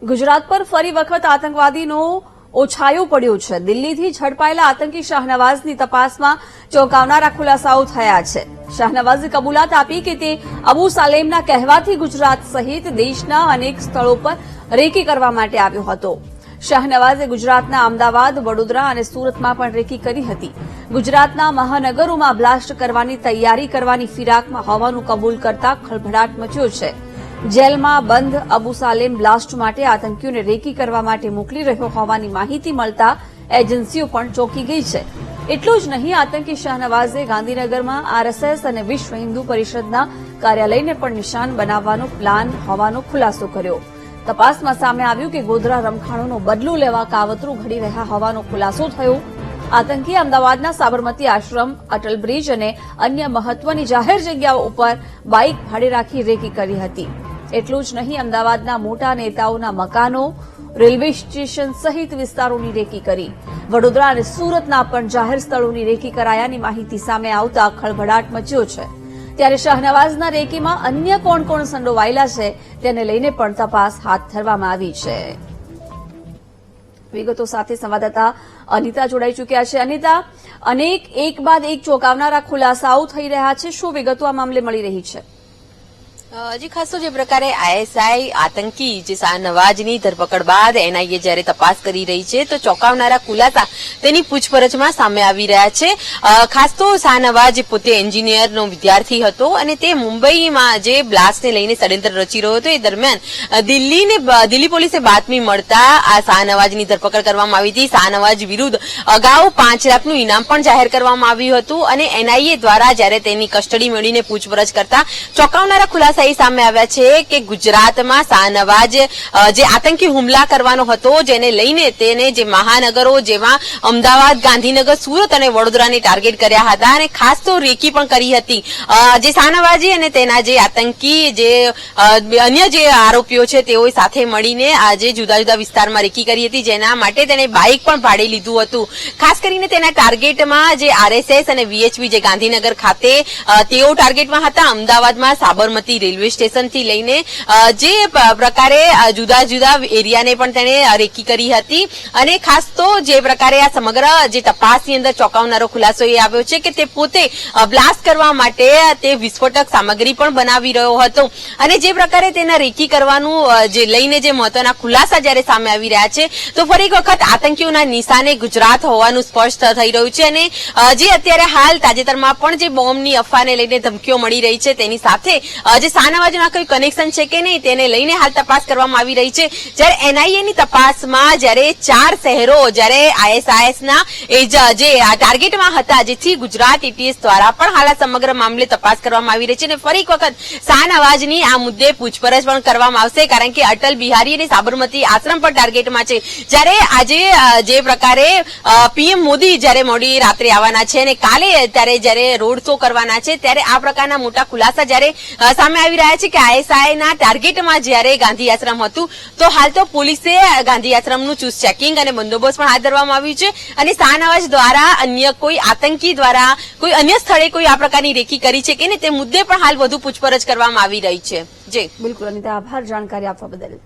ગુજરાત પર ફરી વખત આતંકવાદીનો ઓછાયો પડ્યો છે। દિલ્હીથી ઝડપાયેલા આતંકી શાહનવાઝની તપાસમાં ચોંકાવનારા ખુલાસાઓ થયા છે। શાહનવાઝે કબૂલાત આપી કે તે અબુ સાલેમના કહેવાથી ગુજરાત સહિત દેશના અનેક સ્થળો પર રેકી કરવા માટે આવ્યો હતો। શાહનવાઝે ગુજરાતના અમદાવાદ, વડોદરા અને સુરતમાં પણ રેકી કરી હતી। ગુજરાતના મહાનગરોમાં બ્લાસ્ટ કરવાની તૈયારી કરવાની ફિરાકમાં હોવાનું કબૂલ કરતા ખળભળાટ મચ્યો છે। જેલમાં બંધ અબુ સાલેમ બ્લાસ્ટ માટે આતંકીઓને રેકી કરવા માટે મોકલી રહ્યો હોવાની માહિતી મળતા એજન્સીઓ પણ ચોંકી ગઈ છે। એટલું જ નહીં, આતંકી શાહનવાઝે ગાંધીનગરમાં આરએસએસ અને વિશ્વ હિન્દુ પરિષદના કાર્યાલયને પણ નિશાન બનાવવાનો પ્લાન હોવાનો ખુલાસો કર્યો। તપાસમાં સામે આવ્યું કે ગોધરા રમખાણોનો બદલો લેવા કાવતરું ઘડી રહ્યા હોવાનો ખુલાસો થયો। આતંકી અમદાવાદના સાબરમતી આશ્રમ, અટલ બ્રિજ અને અન્ય મહત્વની જાહેર જગ્યાઓ ઉપર બાઇક ભાડે રાખી રેકી કરી હતી। એટલું જ નહીં, અમદાવાદના મોટા નેતાઓના મકાનો, રેલવે સ્ટેશન સહિત વિસ્તારોની રેકી કરી। વડોદરા અને સુરતના પણ જાહેર સ્થળોની રેકી કરાયાની માહિતી સામે આવતા ખળભળાટ મચ્યો છે। ત્યારે શાહનવાઝના રેકીમાં અન્ય કોણ કોણ સંડોવાયેલા છે તેને લઈને પણ તપાસ હાથ ધરવામાં આવી છે। વિગતો સાથે સંવાદદાતા અનિતા જોડાઈ ચૂક્યા છે। અનિતા, અનેક એક બાદ એક ચોંકાવનારા ખુલાસાઓ થઈ રહ્યા છે, શું વિગતો આ મામલે મળી રહી છે? જી, ખાસ તો જે પ્રકારે આઈએસઆઈ આતંકી જે શાહનવાઝની ધરપકડ બાદ એનઆઈએ જયારે તપાસ કરી રહી છે તો ચોંકાવનારા ખુલાસા તેની પૂછપરછમાં સામે આવી રહ્યા છે। ખાસ તો શાહનવાઝ પોતે એન્જિનિયરનો વિદ્યાર્થી હતો અને તે મુંબઈમાં જે બ્લાસ્ટને લઈને ષડયંત્ર રચી રહ્યો હતો એ દરમિયાન દિલ્હી પોલીસે બાતમી મળતા આ શાહનવાઝની ધરપકડ કરવામાં આવી હતી। શાહનવાઝ વિરુદ્ધ અગાઉ 5 લાખનું ઇનામ પણ જાહેર કરવામાં આવ્યું હતું અને એનઆઈએ દ્વારા જયારે તેની કસ્ટડી મેળવીને પૂછપરછ કરતા ચોંકાવનારા ખુલાસા સામે આવ્યા છે કે ગુજરાતમાં શાહનવાઝ જે આતંકી હુમલા કરવાનો હતો જેને લઈને તેને જે મહાનગરો જેમાં અમદાવાદ, ગાંધીનગર, સુરત અને વડોદરાને ટાર્ગેટ કર્યા હતા અને ખાસ તો રેકી પણ કરી હતી। જે શાહનવાઝી અને તેના જે આતંકી જે અન્ય જે આરોપીઓ છે તેઓ સાથે મળીને આજે જુદા જુદા વિસ્તારમાં રેકી કરી હતી, જેના માટે તેને બાઇક પણ ભાડે લીધું હતું। ખાસ કરીને તેના ટાર્ગેટમાં જે આરએસએસ અને વીએચપી જે ગાંધીનગર ખાતે તેઓ ટાર્ગેટમાં હતા। અમદાવાદમાં સાબરમતી રેલવે સ્ટેશનથી લઈને જે પ્રકારે જુદા જુદા એરિયાને પણ તેણે રેકી કરી હતી અને ખાસ તો જે પ્રકારે આ સમગ્ર જે તપાસની અંદર ચોંકાવનારો ખુલાસો એ આવ્યો છે કે તે પોતે બ્લાસ્ટ કરવા માટે તે વિસ્ફોટક સામગ્રી પણ બનાવી રહ્યો હતો અને જે પ્રકારે તેના રેકી કરવાનું જે લઈને જે મહત્વના ખુલાસા જયારે સામે આવી રહ્યા છે તો ફરી એક વખત આતંકીઓના નિશાને ગુજરાત હોવાનું સ્પષ્ટ થઈ રહ્યું છે અને જે અત્યારે હાલ તાજેતરમાં પણ જે બોમ્બની અફવાને લઈને ધમકીઓ મળી રહી છે તેની સાથે જે શાહનવાઝના કોઈ કનેક્શન છે કે નહીં તેને લઈને હાલ તપાસ કરવામાં આવી રહી છે। જ્યારે એનઆઈએની તપાસમાં જ્યારે 4 શહેરો જ્યારે આઈએસઆઈએસના જે ટાર્ગેટમાં હતા, જેથી ગુજરાત એટીએસ દ્વારા પણ હાલ સમગ્ર મામલે તપાસ કરવામાં આવી રહી છે અને ફરી એક વખત શાહનવાઝની આ મુદ્દે પૂછપરછ પણ કરવામાં આવશે, કારણ કે અટલ બિહારી અને સાબરમતી આશ્રમ પણ ટાર્ગેટમાં છે। જ્યારે આજે જે પ્રકારે પીએમ મોદી જ્યારે મોડી રાત્રે આવવાના છે અને કાલે જ્યારે રોડ શો કરવાના છે ત્યારે આ પ્રકારના મોટા ખુલાસા જ્યારે સામે આવી રહ્યા છે કે આઈએસઆઈના ટાર્ગેટમાં જ્યારે ગાંધી આશ્રમ હતું તો હાલ તો પોલીસે ગાંધી આશ્રમનું ચુસ્ત ચેકિંગ અને બંદોબસ્ત પણ હાથ ધરવામાં આવ્યું છે અને શાહનવાઝ દ્વારા અન્ય કોઈ આતંકી દ્વારા કોઈ અન્ય સ્થળે કોઈ આ પ્રકારની રેકી કરી છે કે નહીં તે મુદ્દે પણ હાલ વધુ પૂછપરછ કરવામાં આવી રહી છે। જી બિલકુલ અનિતા, આભાર જાણકારી આપવા બદલ।